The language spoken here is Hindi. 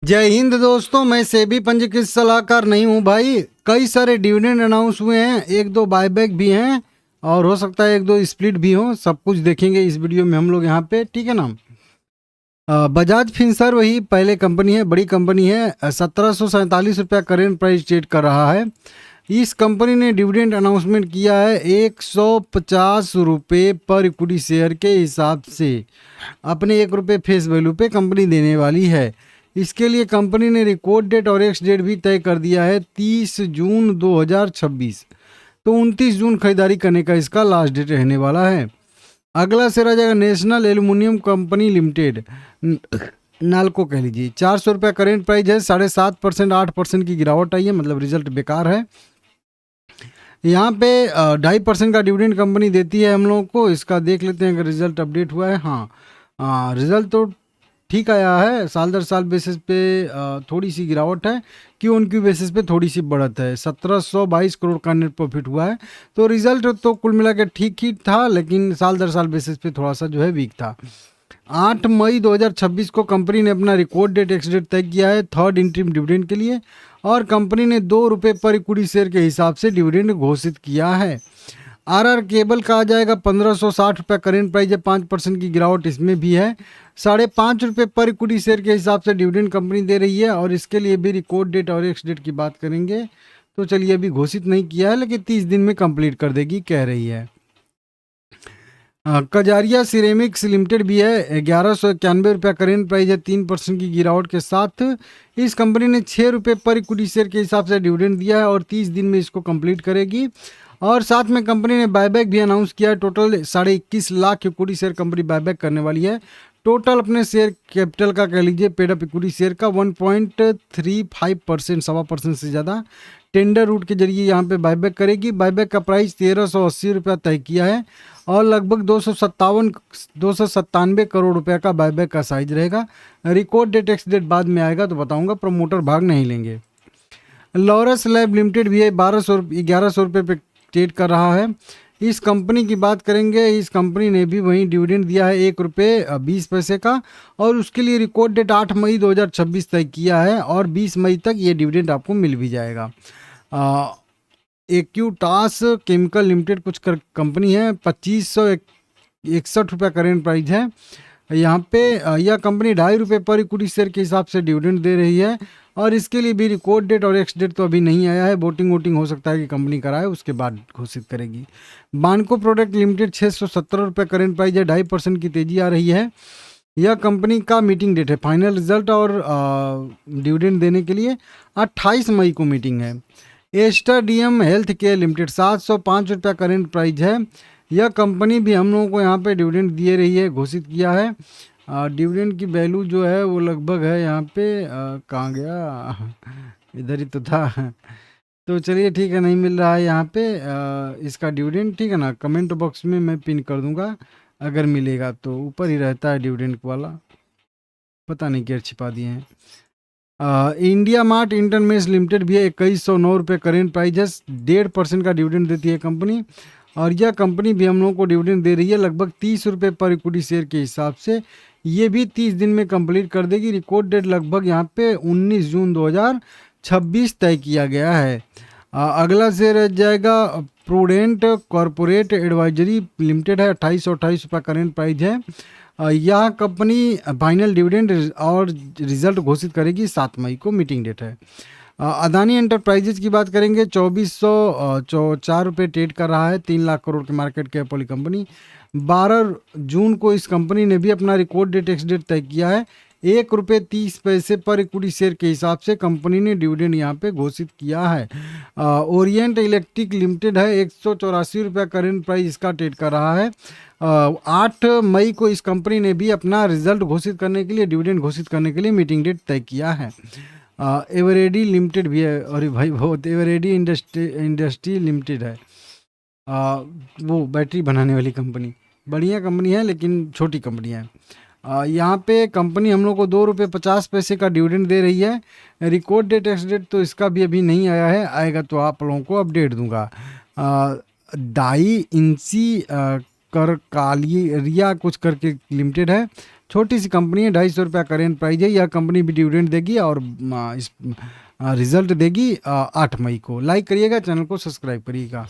जय हिंद दोस्तों, मैं सेबी पंजीकृत सलाहकार नहीं हूं भाई। कई सारे डिविडेंड अनाउंस हुए हैं, एक दो बायबैक भी हैं और हो सकता है एक दो स्प्लिट भी हो। सब कुछ देखेंगे इस वीडियो में हम लोग यहाँ पे, ठीक है ना। बजाज फिनसर्व वही पहले कंपनी है, बड़ी कंपनी है। 1747 रुपया करेंट प्राइस ट्रेड कर रहा है। इस कंपनी ने डिविडेंड अनाउंसमेंट किया है 150 रुपये पर इक्विटी शेयर के हिसाब से। अपने 1 रुपये फेस वैल्यू पे कंपनी देने वाली है। इसके लिए कंपनी ने रिकॉर्ड डेट और एक्स डेट भी तय कर दिया है 30 जून 2026। तो 29 जून खरीदारी करने का इसका लास्ट डेट रहने वाला है। अगला शेयर आ जाएगा national aluminium company limited, NALCO कह लीजिए। 400 रुपया करेंट प्राइस है। 7.5% 8% की गिरावट आई है, मतलब रिजल्ट बेकार है। यहाँ पे 2.5% का डिविडेंड कंपनी देती है हम लोगों को। इसका देख लेते हैं अगर रिजल्ट अपडेट हुआ है। हाँ, रिजल्ट तो ठीक आया है। साल दर साल बेसिस पे थोड़ी सी गिरावट है, क्यू ऑन क्यू बेसिस पे थोड़ी सी बढ़त है। 1722 करोड़ का नेट प्रॉफिट हुआ है। तो रिजल्ट तो कुल मिला के ठीक ही था, लेकिन साल दर साल बेसिस पे थोड़ा सा जो है वीक था। 8 मई 2026 को कंपनी ने अपना रिकॉर्ड डेट एक्स डेट तय किया है थर्ड इंटरिम डिविडेंड के लिए, और कंपनी ने 2 रुपये पर इक्विटी शेयर के हिसाब से डिविडेंड घोषित किया है। आरआर केबल का आ जाएगा 1560 रुपये करेंट प्राइस है। 5% की गिरावट इसमें भी है। 5.5 रुपये पर इक्विटी शेयर के हिसाब से डिविडेंड कंपनी दे रही है, और इसके लिए भी रिकॉर्ड डेट और एक्स डेट की बात करेंगे तो चलिए, अभी घोषित नहीं किया है लेकिन 30 दिन में कंप्लीट कर देगी कह रही है। कजारिया सिरेमिक्स लिमिटेड भी है। 1191 रुपया करेंट प्राइस है। 3% की गिरावट के साथ इस कंपनी ने 6 रुपये पर इक्विटी शेयर के हिसाब से डिविडेंड दिया है, और 30 दिन में इसको कंप्लीट करेगी। और साथ में कंपनी ने बायबैक भी अनाउंस किया है। Total 21.5 lakh equity share company buyback करने वाली है। टोटल अपने शेयर कैपिटल का कह लीजिए, पेड अप इक्विटी शेयर का 1.35%, 1.25% से ज़्यादा टेंडर रूट के जरिए यहाँ पे बायबैक करेगी। बायबैक का प्राइस 1380 रुपया तय किया है, और लगभग 297 करोड़ रुपया का बायबैक का साइज रहेगा। रिकॉर्ड डेट एक्स डेट बाद में आएगा तो बताऊंगा, प्रमोटर भाग नहीं लेंगे। लॉरस लैब लिमिटेड भी है। 1100 रुपये पे ट्रेड कर रहा है। इस कंपनी की बात करेंगे, इस कंपनी ने भी वहीं डिविडेंड दिया है 1 रुपये 20 पैसे का, और उसके लिए रिकॉर्ड डेट 8 मई 2026 तय किया है, और 20 मई तक ये डिविडेंड आपको मिल भी जाएगा। एक्यूटास केमिकल लिमिटेड कुछ कंपनी है। 2561 रुपया करेंट प्राइस है। यहाँ पे यह कंपनी 2.5 रुपये पर इक्विटी शेयर के हिसाब से डिविडेंड दे रही है, और इसके लिए भी रिकॉर्ड डेट और एक्स डेट तो अभी नहीं आया है। वोटिंग हो सकता है कि कंपनी कराए, उसके बाद घोषित करेगी। बानको प्रोडक्ट लिमिटेड 617 रुपये करेंट प्राइस है। 2.5% की तेजी आ रही है। यह कंपनी का मीटिंग डेट है, फाइनल रिजल्ट और डिविडेंड देने के लिए 28 मई को मीटिंग है। Aster DM health care limited 705 रुपया करेंट प्राइस है। यह कंपनी भी हम लोगों को यहाँ पे डिविडेंड दे रही है, घोषित किया है। डिविडेंड की वैल्यू जो है वो लगभग है यहाँ पे, कहाँ गया, इधर ही तो था। तो चलिए ठीक है, नहीं मिल रहा है यहाँ पे इसका डिविडेंड, ठीक है ना। कमेंट बॉक्स में मैं पिन कर दूंगा, अगर मिलेगा तो। ऊपर ही रहता है डिविडेंड वाला, पता नहीं क्या छिपा दिए हैं। इंडिया मार्ट इंटरमेश लिमिटेड भी है। 2109 रुपये करेंट प्राइस है। 1.5% का डिविडेंड देती है कंपनी, और यह कंपनी भी हम लोगों को डिविडेंड दे रही है लगभग 30 रुपये पर इक्विटी शेयर के हिसाब से। ये भी 30 दिन में कंप्लीट कर देगी। रिकॉर्ड डेट लगभग यहाँ पे 19 जून 2026 तय किया गया है। अगला शेयर रह जाएगा प्रूडेंट कॉरपोरेट एडवाइजरी लिमिटेड है। 2828 रुपये करेंट प्राइस है। यह कंपनी फाइनल डिविडेंड और रिजल्ट घोषित करेगी 7 मई को, मीटिंग डेट है। अदानी एंटरप्राइजेज की बात करेंगे, 2404 रुपये ट्रेड कर रहा है। 3 लाख करोड़ के मार्केट कैप वाली कंपनी। 12 जून को इस कंपनी ने भी अपना रिकॉर्ड डेट एक्स डेट तय किया है। 1 रुपये 30 पैसे पर इक्विटी शेयर के हिसाब से कंपनी ने डिविडेंड यहाँ पे घोषित किया है। ओरिएंट इलेक्ट्रिक लिमिटेड है। 184 रुपया करेंट प्राइस इसका ट्रेड कर रहा है। 8 मई को इस कंपनी ने भी अपना रिजल्ट घोषित करने के लिए, डिविडेंड घोषिट करने के लिए मीटिंग डेट तय किया है। एवरेडी लिमिटेड भी है, और भाई बहुत, एवरेडी इंडस्ट्री लिमिटेड है। वो बैटरी बनाने वाली कंपनी, बढ़िया कंपनी है लेकिन छोटी कंपनी है। यहाँ पे कंपनी हम लोग को 2 रुपये 50 पैसे का डिविडेंड दे रही है। रिकॉर्ड डेट एक्स डेट तो इसका भी अभी नहीं आया है, आएगा तो आप लोगों को अपडेट दूंगा। डाई इंसी कर कालिया कुछ करके लिमिटेड है। छोटी सी कंपनी है, 250 रुपया करेंट प्राइस है। यह कंपनी भी डिविडेंड देगी और इस रिजल्ट देगी 8 मई को। लाइक करिएगा, चैनल को सब्सक्राइब करिएगा।